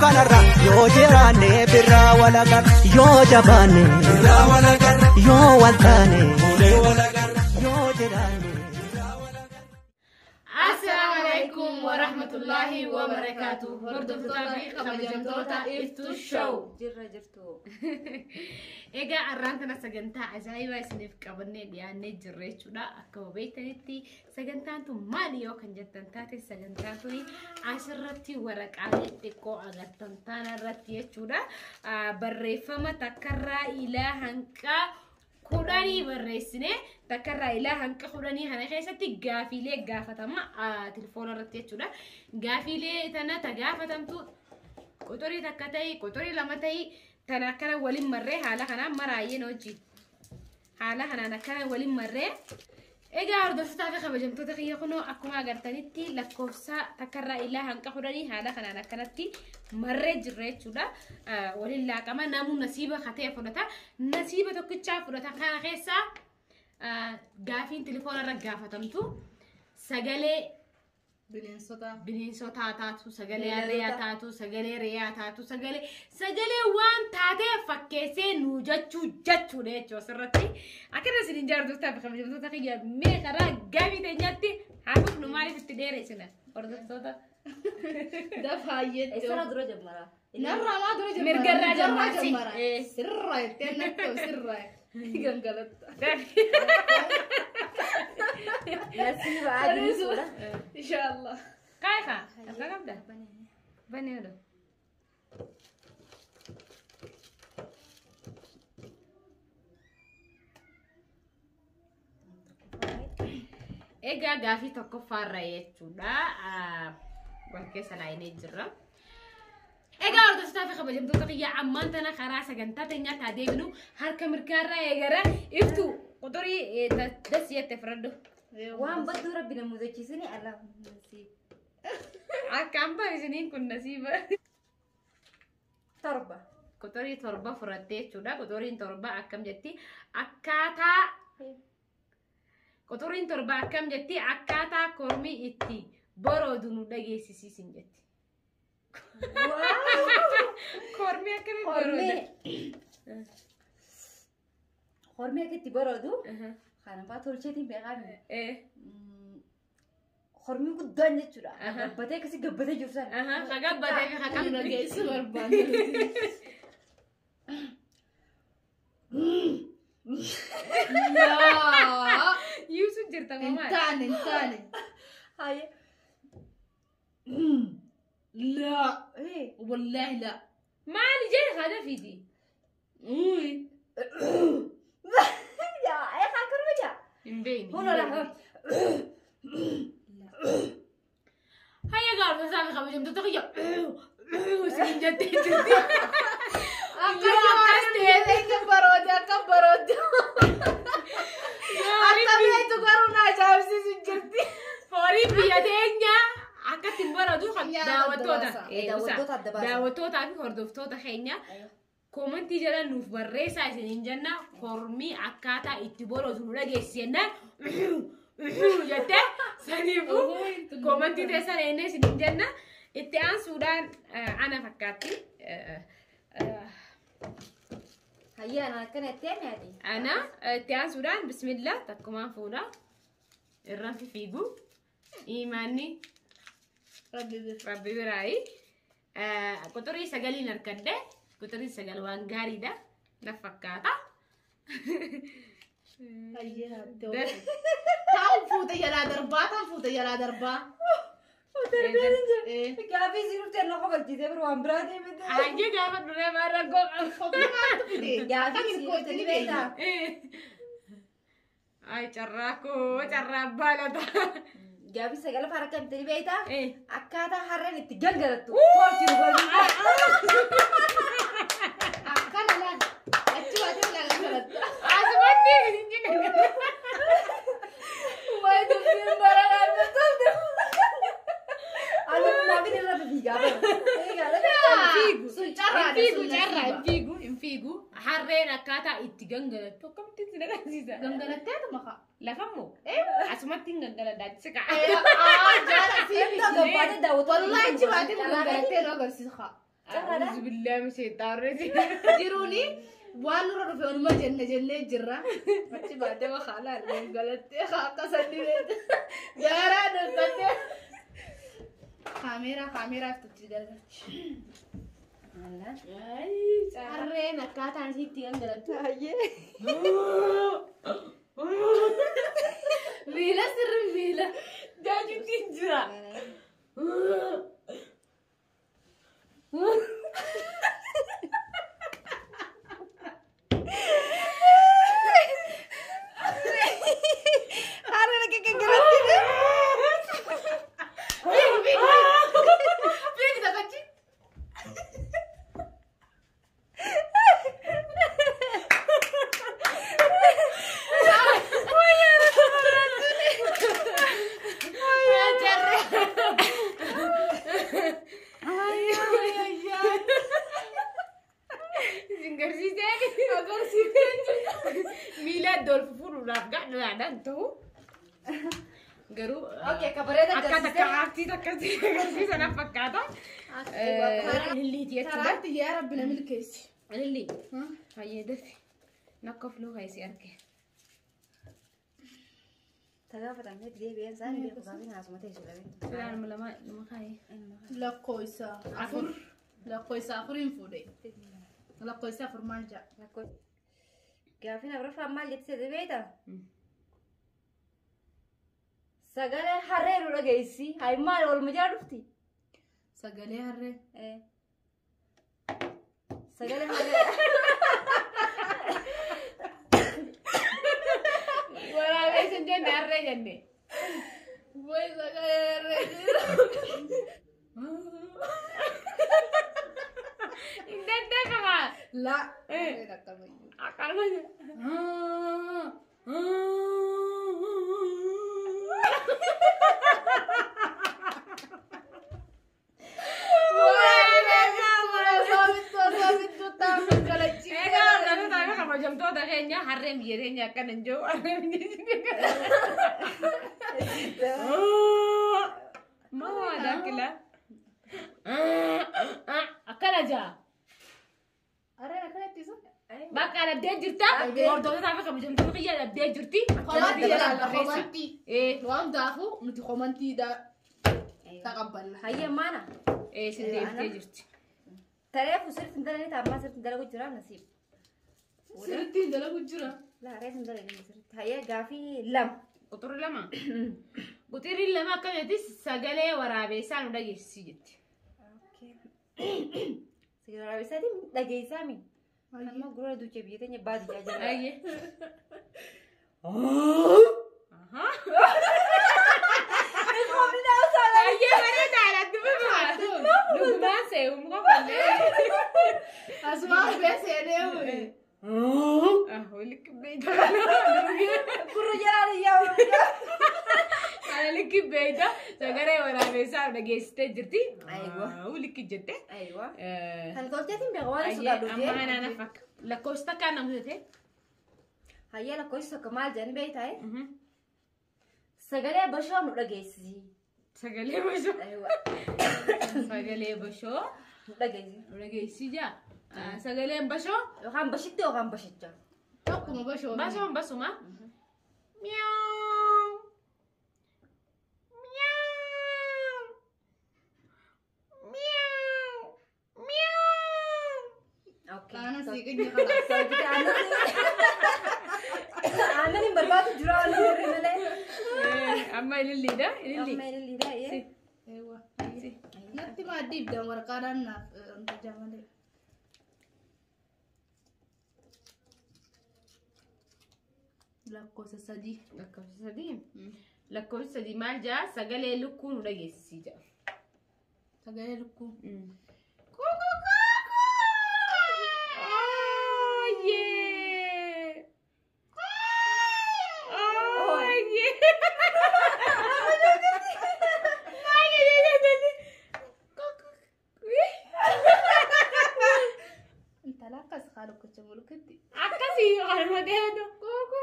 kanarra yoo jiraanne birraa walagar yoo jabaanne birraa walagar yoo waltaane ulee walagar yoo jiraanne birraa walagar. Assalamu alaikum wa rahmatullahi wa barakatuh. Hordoftoota fi kabajamtoota Iftuu Show. Jirra jirtu. Egaa arraan kana sagantaa ajaa'ibaa isiniif qabannee dhiyaannee jirra jechuudha. Akkuma beektanitti sagantaan tun maali yoo kan jettan taate sagantaan tuni asirratti waraqaalee xiqqoo agartan taanarratti jechuudha. Barreeffama takkarraa ilaa hanqa kudhanii barreessine takkarraa ilaa hanqa kudhanii kana keessatti gaafiilee gaafatama telefoona irratti jechuudha. Gaafiilee tana gaafatamtu quxurii takka ta'ii quxurii lama ta'ii tana akkana waliin marree haala kanaan maraayyeen hojii haala kanaan akkana waliin marree. Egaa hordoftoota fi kabajamtoota kiyya kunoo akkuma agartanitti lakkoofsa takkarraa ilaa hanqa kudhanii haala kanaan akkanatti marree jirra jechuudha. Waliin laaqama namuu nasiiba katee fudhata. Nasiiba tokkichaa fudhata kana keessaa gaafiin telefoona irra gaafatamtu sagalee bineensota taatu sagalee harreeyaa taatu sagalee reeyaa taatu sagalee waan taatee fakkeessee nu jechuudha jechuudha asirratti. Akkana isin jaardotaa fi kabajamtoota kiyya mee karaa gaafii teenyatti hafuuf nu maaliif itti dheeresina hordoftoota. Dafaayyee. Isara dura jammara. Narraa dura jammara. Mirgarraa jammara. Sirraa itti annatoo sirraa. Gangalatta. Nasiba adii suura. Inshallah. Kaifa? Apa kabda? Bani udah. Egaa gaafii tokkoffaarra jechuudha. Wal keessa laayinee jirra. Egaa hordoftoota fi kabajamtoota kiyya ammaan tana karaa sagantaa teenyaa taadeebinu harka mirgaarraa eegara iftu quxurii das jette fudhadhu. Waan badduu rabbi na muuzachiisanii Allah nasiib. Akkam baay'isiniin kun nasiiba. Torba. Quxurii torba fudhattee jechuudha. Quxuriin torba akkam jetti akkaataa quxuriin torba akkam jetti akkaataa kormii itti boroodu nu dhageessisiisin jetti. Kormii akkami borooda? Kormii akkatti boroodu? Kana fa'aa tolcheetiin beekan. Kormii guddaan jechuudha. Gabbatee akkasii gabbatee jiru sana. Ka gabbatee fi ka qabdu geessu barbaadu. Yusuf jirta mamaa. Hin taane. Haye. لا والله لا ما اللي جاي هذا فيدي يا خاكر وجا مبين هنا لا هيا قال مسافة خمسة جمتة تغير وسين جدي كبرود أكبر تقولون عجاب سين جدي فوري بيدينيا akka timbaradu kan daawwattoota fi hordoftoota keenya koomentii jala nuuf barreessaa isiniin jenna kormii akkaataa itti boroodu nu dhageessisenna jettee saniifuu koomentii teessan eenyee isiniin jenna itti aansuudhaan ana fakkaatti. Hayyana akkana itti aanyaati. Ana itti aansuudhaan bismillah takkumaan fuudha irraan fiigu imaanni. Rabbi birai quxurii sagaliin harkadde quxurii sagal waan gaariidha na fakkaata. Taa'u fuute jalaa darbaa. Gaafii siruutti anna qofachiisee biraa waan biraa deemte. Hajji gaafa duree maarra gaafii siruutti ni beektaa. Ay carraa baalata. Gaafii sagala fara kan tani beektaa? Akkaataa harreen itti galgalattu. Toortiin golii. Akkana laan. Achi waatee galgalattu. Asumatti hin jinne. Wayi dubbiin bara galgalattu. Alo maafin irra fiigaa bara. Sun carraa. Fiigu. Harreen akkaataa itti gangalattu akkamitti itti agarsiisa? Gangalattee maka. Lafamu. Asumatti hin gangaladhaa sika. Jaala siif gabbaate daawwatu. Wallahi achi baatee gangalattee nu agarsiisa. أعوذ بالله من الشيطان الرجيم. جروني وانو رفع ما جنة جرا بس بعد ما خلاص قالت خاطة سني جارا نسني كاميرا تتجدد أرينا كاتان هيتي عندنا ميلا سر ميلا جاجو تنجرا Oke, kabarnya أكتي أنا فكرت اللي تيجي ترى يا رب نعمل كيس اللي هاي دفي نقف له هاي سيركي تجاوبت عن هيك دي بين زاني بيخزانين عاصمتي شلون لا ما خاي لا كويسة لا كويسة أخرين فودي لا كويسة فرمانجا لا كويس كافينا برفع مال جت سيد بيتا سجله حرير ولا جيسي هاي مال والمجال رفتي سجله حرير إيه سجله حرير ولا بس إنجن حرير جنّي وين سجله حرير إنت كمان لا إيه أكمل harem yerenya kan enjo mau ada kila akan aja bakal ada jirta ordo ta fa jam tu ya ada jirti خمانتي وام دافو متي خمانتي دا تقبل هيا مانا ايه سيدي jirti ترى وصرت ندلني تما صرت ندلو جرا نصيب سرتي ندلو جرا لا ريت ندلني صرت هيا غافي لم قطر لما قطر لما كانت سجله ورابي سان دغ سيجت اوكي سجله ورابي سادي دغ سامي اما غرو دوجه بيتني بعد جاجا اي أسمع بس أنا لك بيدا كرو جرا يا أنا لك بيدا سجارة ولا بيسا ولا جيست جرتي أيوة ولك جدة أيوة هل قلت يتم بغوان سجادو أما أنا نفك لكوستا كان مزته هيا لكوستا كمال جاني بيتاي سجارة بشام ولا جيسي سجالي بشو أيوة سجالي بشو ولا جيسي جا سجالي بشو وكان بشتي وكان بشتة أكو بشو بشو ما مياو مياو مياو مياو أوكي أنا سيكني خلاص أنا اللي برباد جراني مرينا أما اللي ده اللي ده إيه أيوة نتي ما ديب ده ورقارنا نتجمع lakkoofsa sadii lakkoofsa sadii maal jaa sagalee lukkuu nu dhageessisi jaa sagalee lukkuu Akasih kalau dia ada kuku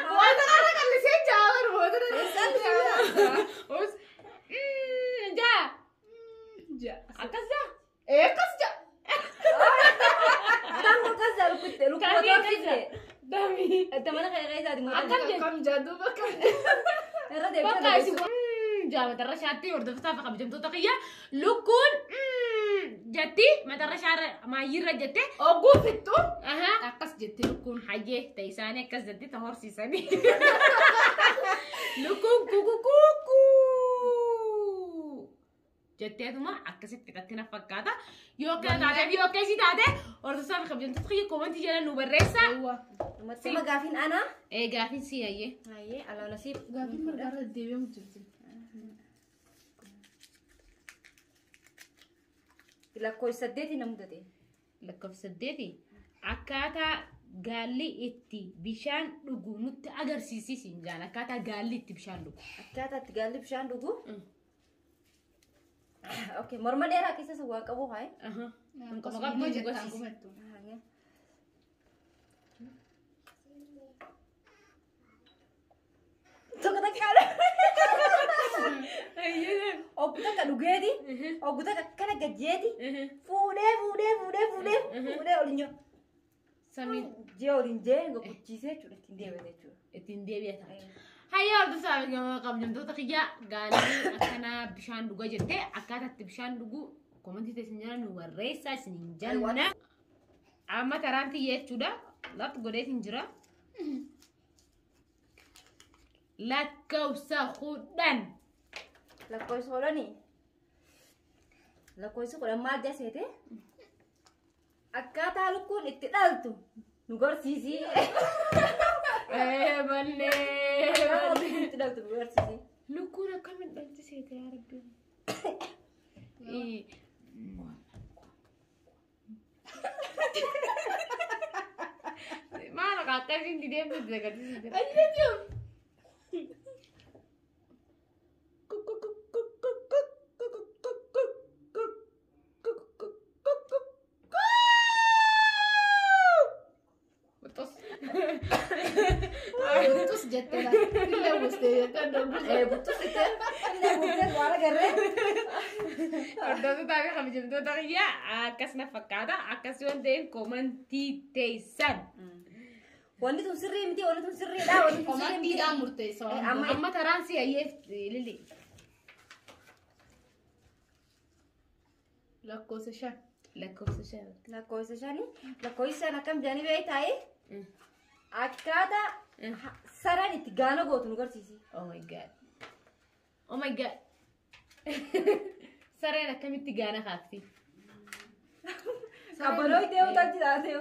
buat orang kan saya jalan buat orang ja Ja. Akkasa. Akkas ja. Tango kasa lukutte Kami lukutte. akkasa. Dami. Tamana kaya kaya tadi ngomong. Akkam jadu bakka. Era deh. Bakka isin jaama tarra shaatti hordoftaa fi kabajamtoota kiyya lukkuun jetti matarra shaara maayyirra jette Oguu fittu. aha Akkas jettee lukkuun. hayyee ta isaanii akkas jetti ta horsiisanii lukkuun kukukuku jetteetuma akkasitti qattina fakkaata yoo kana taatee fi yoo keessi taate hordoftaa fi kabajamtoota kiyya koomantii jala nu barreessa Mati magafin ana. gaafin si hayyee Aye, ala nasib. Gaafiin margarra deebi'amu jirti. Lakkoofsa 8 namudate. lakkoofsa 8 akkaataa gaalli itti bishaan dhugu nutti agarsiisi siin jaan akkaataa gaalli itti bishaan dhugu. Akkaataa itti gaalli bishaan dhugu. Okay, morma dheeraa keessa waan qabu haa. Akkasuma jettaan gumattu. Tokko takkaadha. Ogguta ka dhugeeti. Ogguta kana gajjeeti. Fuudhee oliin Samiin jee oliin jee gochuuchiisee jechuudha ittiin deebi'ee jechuudha. ittiin deebi'ata. Hayyaa hordoftaa fi kabajamtoota kiyyaa gaalli akkanaa bishaan dhuga jettee akkaataa itti bishaan dhugu koomantii teessin jala nu barreessaa isiniin janna. Amma taraan tiyya jechuudha. Lafti godheetiin jira. Lakkoofsa 10. Lakkoofsa kudhanii. Lakkoofsa kudhan maal jaseete? Akkaataa lukkuun itti dhaltu nu gorsiisi. Ballee. Itti dhaltu nu gorsiisi. Lukkuun akkamiin dhalti seete yaa rabbi. Maal akka akkasiin dideemtu agarsiisa. Ayyuu. Butus jettee la. Illee buustee jettee darbuu. Butus itti illee buutee waan agarree. Hordoftoota fi kabajamtoota kiyyaa akkasuma fakkaata akkasuma waan ta'een koomantii teessan. Wanti tun sirrii miti, wanti tun sirriidha, wanti tun sirrii miti. Komantiidhaan murteessa waan Amma Amma taraan si hayyeef lili. lakkoofsa 5. Lakkoofsa 5. Lakkoofsa shanii. Lakkoofsa shan akkam jedhanii beektaa'e? Akkaataa saraan itti gaana gootu nu garsiisi. Oh my god. Oh my god. Sareen akkamitti gaana kaafti? Kabbaloo itti eeguutu achi taatee.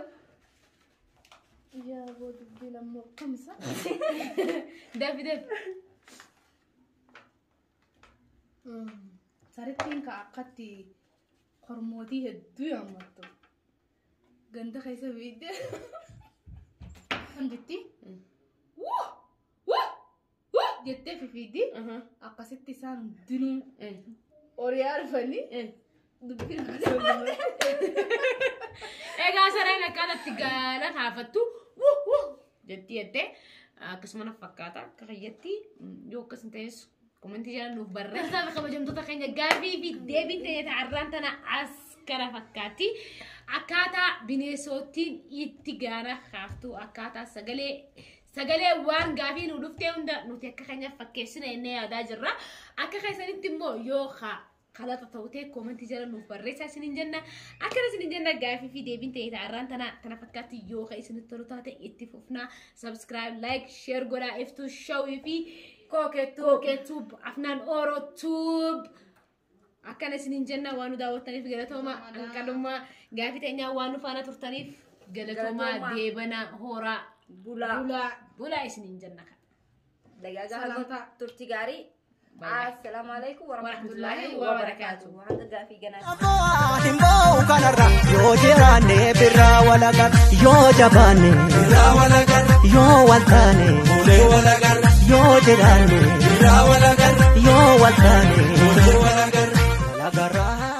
Yaa boodubbii lammoo kamisa. Dafideef. Sarittiin ka akkatti hormootii hedduu yaammattu. Ganda keessa fiidee. Kan jetti? Jettee fifiiddi. Akkasitti isaan hundinuu oriyaa dhufanii dubbii Egaa sareen akkaatatti gaana kaafattu jetti jettee akkasuma fakkaata akka fayyatti yoo akkas hin ta'es koomantii jala nuuf barreessaa fi kabajamtoota keenya gaafii fi deebiin ta'ee ta'arraan tana as kana fakkaatti akkaataa bineensottiin itti gaana kaaftu akkaataa sagalee waan gaafii nu dhuftee hunda nuti akka keenyaaf fakkeessina jennee yaadaa jirra akka keessanitti immoo yoo kalata ta'utee koomantii jala nuuf barreessaa isiniin jenna akkana isiniin jenna gaafii fi deebiin ta'ee ta'arraan tana fakkaatti yoo isinitti tolu taate itti fufnaa subscribe like share godhaa iftuu shawii fi kookettuub afnaan oorootuub akkana isiniin jenna waan nu daawwattaniif galatooma hanqalummaa gaafii teenyaa waan nu faana turtaniif galatooma deebana horaa bulaa isiniin jenna kan Dagaagaa turtii gaarii. Assalamualaikum warahmatullahi wabarakatuh. Hanga gaafii ganaa. Himboo kanarra yoo jiraanne birraa walagar yoo jabaanne birraa walagar yoo waltaane ulee walagar yoo jiraanne birraa walagar yoo waltaane ulee walagar.